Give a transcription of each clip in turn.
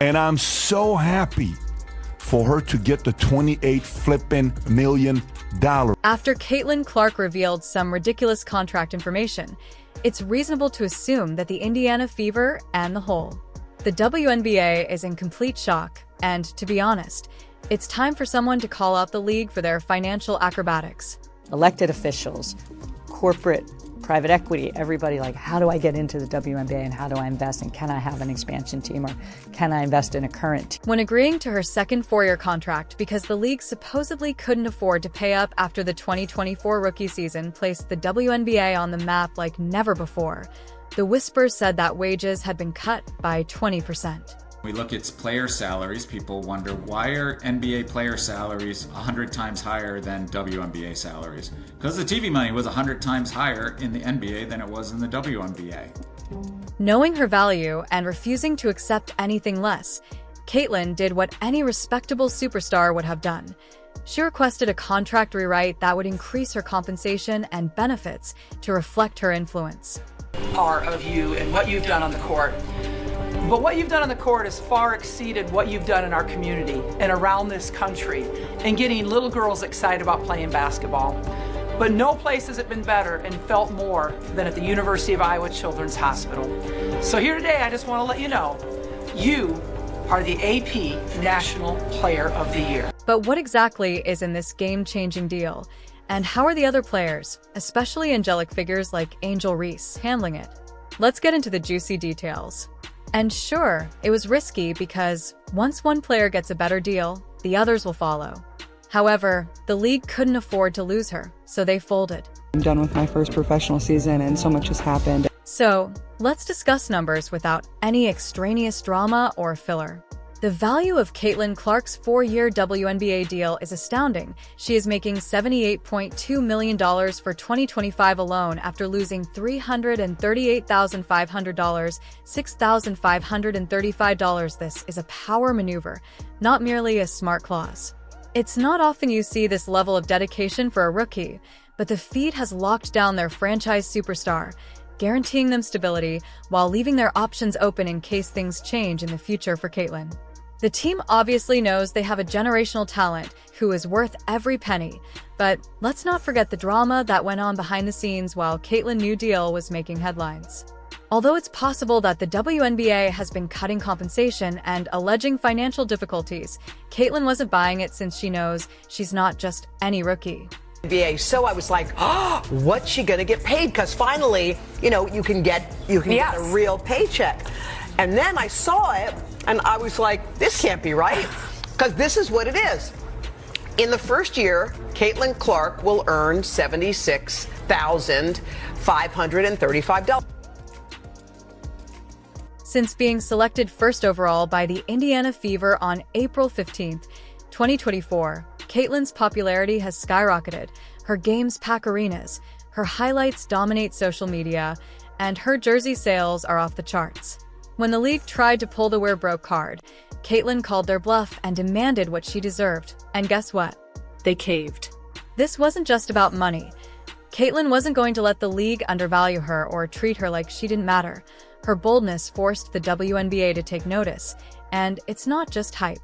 And I'm so happy for her to get the $28 flipping million. After Caitlin Clark revealed some ridiculous contract information, it's reasonable to assume that the Indiana Fever and the whole, the WNBA is in complete shock, and to be honest, it's time for someone to call out the league for their financial acrobatics. Elected officials, corporate, private equity, everybody like, how do I get into the WNBA and how do I invest and can I have an expansion team or can I invest in a current team? When agreeing to her second four-year contract because the league supposedly couldn't afford to pay up after the 2024 rookie season placed the WNBA on the map like never before, the whispers said that wages had been cut by 20%. We look at player salaries, people wonder, why are NBA player salaries 100 times higher than WNBA salaries? Because the TV money was 100 times higher in the NBA than it was in the WNBA. Knowing her value and refusing to accept anything less, Caitlin did what any respectable superstar would have done. She requested a contract rewrite that would increase her compensation and benefits to reflect her influence. Of you and what you've done on the court. But what you've done on the court has far exceeded what you've done in our community and around this country and getting little girls excited about playing basketball. But no place has it been better and felt more than at the University of Iowa Children's Hospital. So here today, I just want to let you know, you are the AP National Player of the Year. But what exactly is in this game-changing deal? And how are the other players, especially angelic figures like Angel Reese, handling it? Let's get into the juicy details. And sure, it was risky because once one player gets a better deal, the others will follow. However, the league couldn't afford to lose her, so they folded. I'm done with my first professional season and so much has happened. So, let's discuss numbers without any extraneous drama or filler. The value of Caitlin Clark's four-year WNBA deal is astounding. She is making $78.2 million for 2025 alone after losing $338,500, $6,535. This is a power maneuver, not merely a smart clause. It's not often you see this level of dedication for a rookie, but the feed has locked down their franchise superstar, guaranteeing them stability while leaving their options open in case things change in the future for Caitlin. The team obviously knows they have a generational talent who is worth every penny, but let's not forget the drama that went on behind the scenes while Caitlin's new deal was making headlines. Although it's possible that the WNBA has been cutting compensation and alleging financial difficulties, Caitlin wasn't buying it since she knows she's not just any rookie. So I was like, oh, what's she gonna get paid? Because finally, you can get a real paycheck. And then I saw it, and I was like, this can't be right, because this is what it is. In the first year, Caitlin Clark will earn $76,535. Since being selected first overall by the Indiana Fever on April 15, 2024, Caitlin's popularity has skyrocketed. Her games pack arenas, her highlights dominate social media, and her jersey sales are off the charts. When the league tried to pull the We're Broke card, Caitlin called their bluff and demanded what she deserved. And guess what? They caved. This wasn't just about money. Caitlin wasn't going to let the league undervalue her or treat her like she didn't matter. Her boldness forced the WNBA to take notice, and it's not just hype.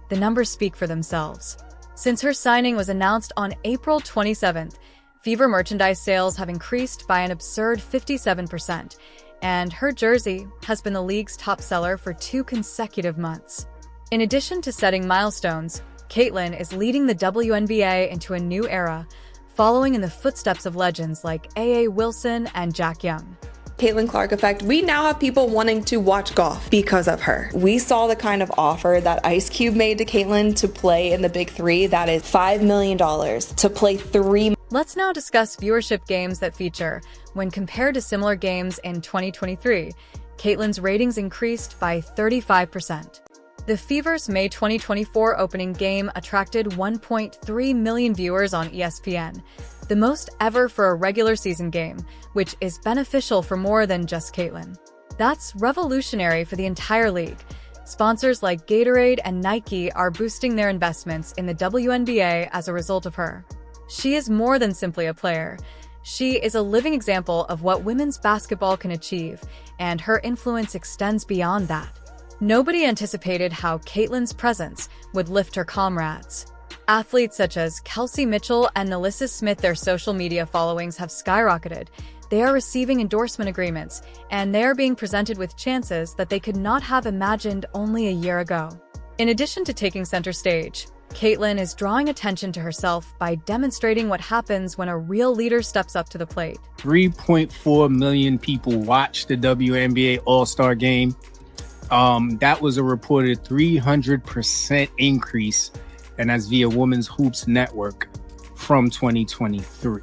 The numbers speak for themselves. Since her signing was announced on April 27th, Fever merchandise sales have increased by an absurd 57%, and her jersey has been the league's top seller for 2 consecutive months. In addition to setting milestones, Caitlin is leading the WNBA into a new era, following in the footsteps of legends like A.A. Wilson and Jack Young. Caitlin Clark effect. We now have people wanting to watch golf because of her. We saw the kind of offer that Ice Cube made to Caitlin to play in the Big Three. That is $5 million to play 3. Let's now discuss viewership games that feature. When compared to similar games in 2023, Caitlin's ratings increased by 35%. The Fever's May 2024 opening game attracted 1.3 million viewers on ESPN, the most ever for a regular season game, which is beneficial for more than just Caitlin. That's revolutionary for the entire league. Sponsors like Gatorade and Nike are boosting their investments in the WNBA as a result of her. She is more than simply a player. She is a living example of what women's basketball can achieve, and her influence extends beyond that. Nobody anticipated how Caitlyn's presence would lift her comrades. Athletes such as Kelsey Mitchell and Nalissa Smith, their social media followings have skyrocketed. They are receiving endorsement agreements, and they are being presented with chances that they could not have imagined only a year ago. In addition to taking center stage, Caitlyn is drawing attention to herself by demonstrating what happens when a real leader steps up to the plate. 3.4 million people watched the WNBA All-Star Game. That was a reported 300% increase, and that's via Women's Hoops Network from 2023.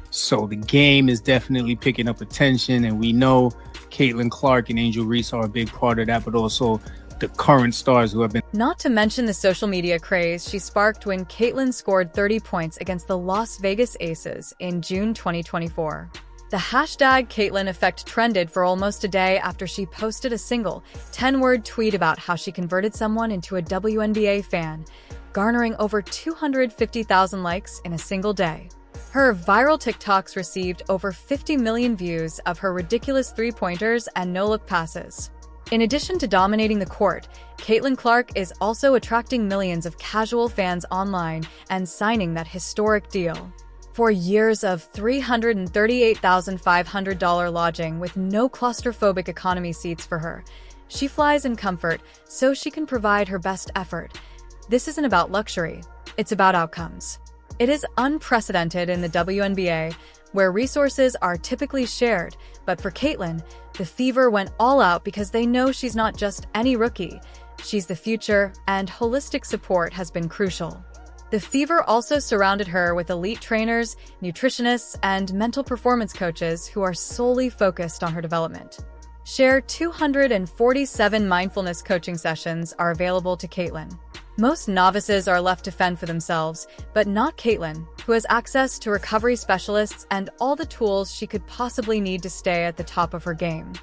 So the game is definitely picking up attention, and we know Caitlin Clark and Angel Reese are a big part of that, but also the current stars who have been... Not to mention the social media craze she sparked when Caitlyn scored 30 points against the Las Vegas Aces in June 2024. The hashtag Caitlyn effect trended for almost a day after she posted a single 10-word tweet about how she converted someone into a WNBA fan, garnering over 250,000 likes in a single day. Her viral TikToks received over 50 million views of her ridiculous three-pointers and no-look passes. In addition to dominating the court, Caitlin Clark is also attracting millions of casual fans online and signing that historic deal. 4 years of $338,500 lodging with no claustrophobic economy seats for her. She flies in comfort so she can provide her best effort. This isn't about luxury, it's about outcomes. It is unprecedented in the WNBA, where resources are typically shared, but for Caitlyn, the Fever went all out because they know she's not just any rookie. She's the future, and holistic support has been crucial. The Fever also surrounded her with elite trainers, nutritionists, and mental performance coaches who are solely focused on her development. Share 247 mindfulness coaching sessions are available to Caitlyn. Most novices are left to fend for themselves, but not Caitlyn, who has access to recovery specialists and all the tools she could possibly need to stay at the top of her game.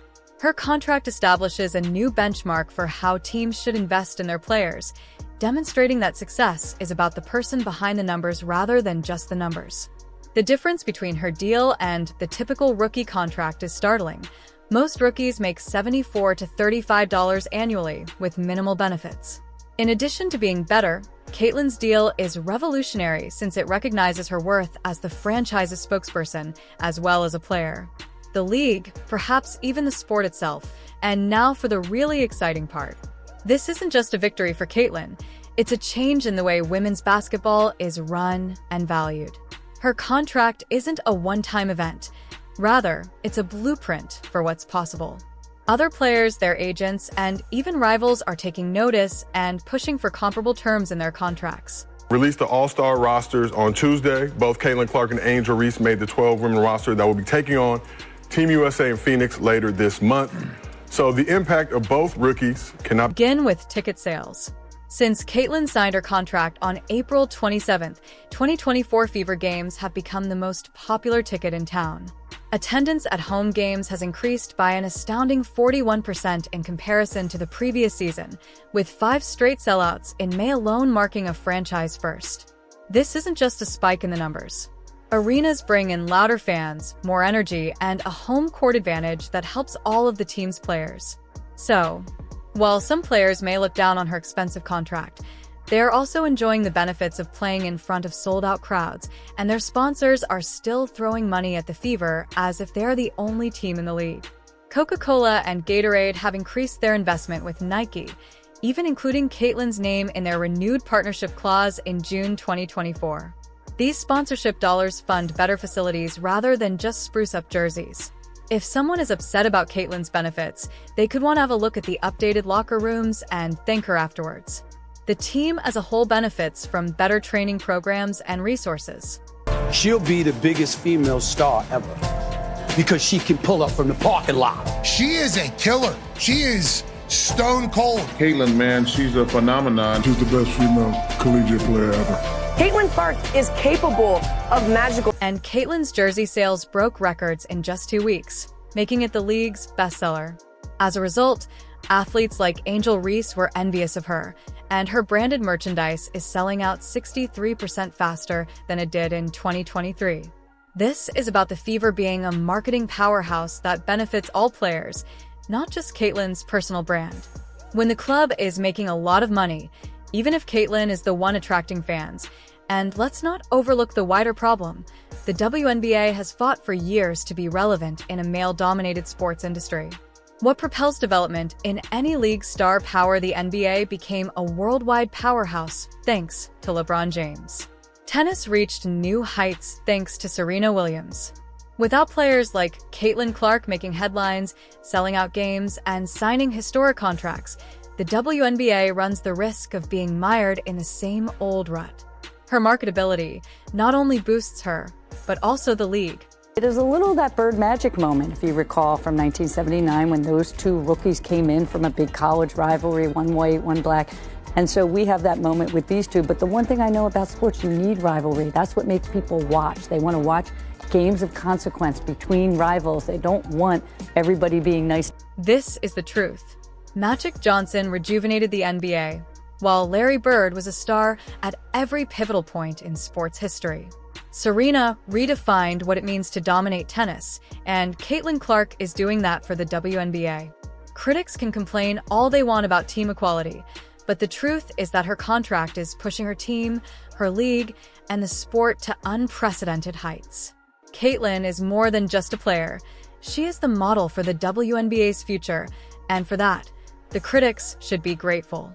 Her contract establishes a new benchmark for how teams should invest in their players, demonstrating that success is about the person behind the numbers rather than just the numbers. The difference between her deal and the typical rookie contract is startling. Most rookies make $74 to $35 annually with minimal benefits. In addition to being better, Caitlyn's deal is revolutionary since it recognizes her worth as the franchise's spokesperson as well as a player. The league, perhaps even the sport itself, and now for the really exciting part. This isn't just a victory for Caitlyn, it's a change in the way women's basketball is run and valued. Her contract isn't a one-time event. Rather, it's a blueprint for what's possible. Other players, their agents, and even rivals are taking notice and pushing for comparable terms in their contracts. Released the All-Star rosters on Tuesday. Both Caitlin Clark and Angel Reese made the 12-women roster that will be taking on Team USA in Phoenix later this month. So the impact of both rookies cannot begin with ticket sales. Since Caitlyn signed her contract on April 27, 2024, Fever games have become the most popular ticket in town. Attendance at home games has increased by an astounding 41% in comparison to the previous season, with 5 straight sellouts in May alone marking a franchise first. This isn't just a spike in the numbers. Arenas bring in louder fans, more energy, and a home court advantage that helps all of the team's players. So, while some players may look down on her expensive contract, they are also enjoying the benefits of playing in front of sold-out crowds, and their sponsors are still throwing money at the Fever as if they are the only team in the league. Coca-Cola and Gatorade have increased their investment with Nike, even including Caitlyn's name in their renewed partnership clause in June 2024. These sponsorship dollars fund better facilities rather than just spruce up jerseys. If someone is upset about Caitlyn's benefits, they could want to have a look at the updated locker rooms and thank her afterwards. The team as a whole benefits from better training programs and resources. She'll be the biggest female star ever because she can pull up from the parking lot. She is a killer. She is stone cold. Caitlyn, man, she's a phenomenon. She's the best female collegiate player ever. Caitlin Clark is capable of magical. And Caitlyn's jersey sales broke records in just 2 weeks, making it the league's bestseller. As a result, athletes like Angel Reese were envious of her, and her branded merchandise is selling out 63% faster than it did in 2023. This is about the Fever being a marketing powerhouse that benefits all players, not just Caitlyn's personal brand. When the club is making a lot of money, even if Caitlyn is the one attracting fans. And let's not overlook the wider problem. The WNBA has fought for years to be relevant in a male-dominated sports industry. What propels development in any league's star power, the NBA became a worldwide powerhouse thanks to LeBron James. Tennis reached new heights thanks to Serena Williams. Without players like Caitlin Clark making headlines, selling out games, and signing historic contracts, the WNBA runs the risk of being mired in the same old rut. Her marketability not only boosts her, but also the league. It is a little that Bird Magic moment, if you recall, from 1979 when those two rookies came in from a big college rivalry, one white, one black. And so we have that moment with these two. But the one thing I know about sports, you need rivalry. That's what makes people watch. They want to watch games of consequence between rivals. They don't want everybody being nice. This is the truth. Magic Johnson rejuvenated the NBA, while Larry Bird was a star at every pivotal point in sports history. Serena redefined what it means to dominate tennis, and Caitlin Clark is doing that for the WNBA. Critics can complain all they want about team equality, but the truth is that her contract is pushing her team, her league, and the sport to unprecedented heights. Caitlin is more than just a player. She is the model for the WNBA's future, and for that, the critics should be grateful.